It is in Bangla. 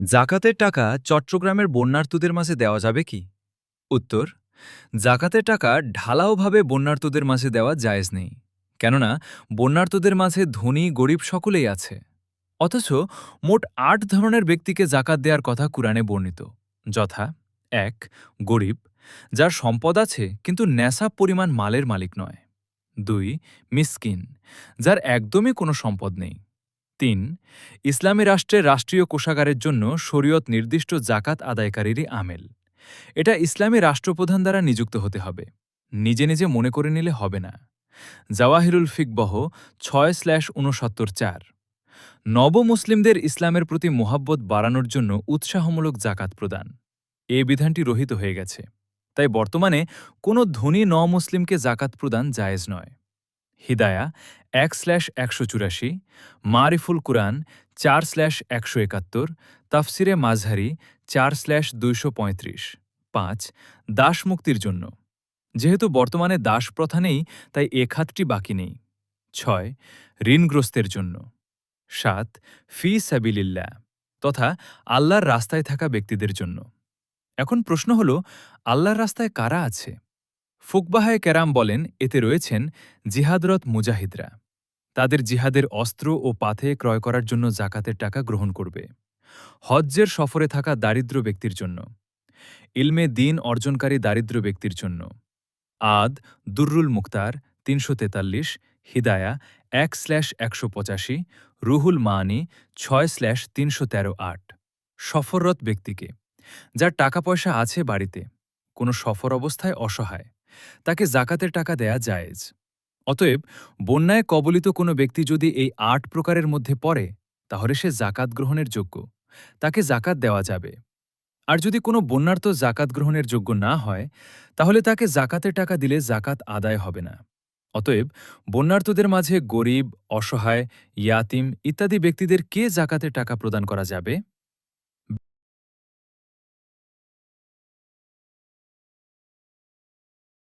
জাকাতের টাকা চট্টগ্রামের বন্যার্তদের মাঝে দেওয়া যাবে কি? উত্তর: জাকাতের টাকা ঢালাওভাবে বন্যার্তদের মাঝে দেওয়া জায়েজ নেই। কেননা বন্যার্তদের মাঝে ধনী গরিব সকলেই আছে। অথচ মোট ৮ ধরনের ব্যক্তিকে জাকাত দেওয়ার কথা কুরআনে বর্ণিত, যথা: ১. গরিব, যার সম্পদ আছে কিন্তু নেসাব পরিমাণ মালের মালিক নয়। ২. মিসকিন, যার একদমই কোনো সম্পদ নেই। ৩. ইসলামী রাষ্ট্রের রাষ্ট্রীয় কোষাগারের জন্য শরীয়ত নির্দিষ্ট জাকাত আদায়কারীরই আমেল। এটা ইসলামী রাষ্ট্রপ্রধান দ্বারা নিযুক্ত হতে হবে, নিজে নিজে মনে করে নিলে হবে না। জাওয়াহিরুল ফিকবহ ৬/৬৯/৪। নবমুসলিমদের ইসলামের প্রতি মোহাব্বত বাড়ানোর জন্য উৎসাহমূলক জাকাত প্রদান, এ বিধানটি রহিত হয়ে গেছে। তাই বর্তমানে কোনো ধনী নমুসলিমকে জাকাত প্রদান জায়েজ নয়। হিদায়া ১/১৮৪, মারিফুল কুরআন ৪/১৭১, তাফসিরে মাঝহারি ৪/২৩৫। ৫. দাস মুক্তির জন্য, যেহেতু বর্তমানে দাস প্রথা নেই তাই এ খাতটি বাকি নেই। ৬. ঋণগ্রস্তের জন্য। ৭. ফি সাবিলিল্লাহ, তথা আল্লাহর রাস্তায় থাকা ব্যক্তিদের জন্য। এখন প্রশ্ন হল, আল্লাহর রাস্তায় কারা আছে? ফুকবাহায়ে কেরাম বলেন, এতে রয়েছেন জিহাদরত মুজাহিদরা। তাদের জিহাদের অস্ত্র ও পাথে ক্রয় করার জন্য জাকাতের টাকা গ্রহণ করবে। হজ্জের সফরে থাকা দারিদ্র ব্যক্তির জন্য। ইলমে দ্বীন অর্জনকারী দারিদ্র ব্যক্তির জন্য। আদ দুররুল মুখতার ৩৪৩, হিদায়া ১/১৮৫, রুহুল মাআনি ৬/৩১৩-৮। সফররত ব্যক্তিকে, যার টাকা পয়সা আছে বাড়িতে, কোনো সফর অবস্থায় অসহায়, তাকে জাকাতের টাকা দেয়া জায়েজ। অতএব বন্যায় কবলিত কোনো ব্যক্তি যদি এই ৮ প্রকারের মধ্যে পড়ে, তাহলে সে জাকাত গ্রহণের যোগ্য, তাকে জাকাত দেওয়া যাবে। আর যদি কোনো বন্যার্ত জাকাত গ্রহণের যোগ্য না হয়, তাহলে তাকে জাকাতের টাকা দিলে জাকাত আদায় হবে না। অতএব বন্যার্তদের মাঝে গরিব, অসহায়, ইয়াতিম ইত্যাদি ব্যক্তিদের কে জাকাতের টাকা প্রদান করা যাবে?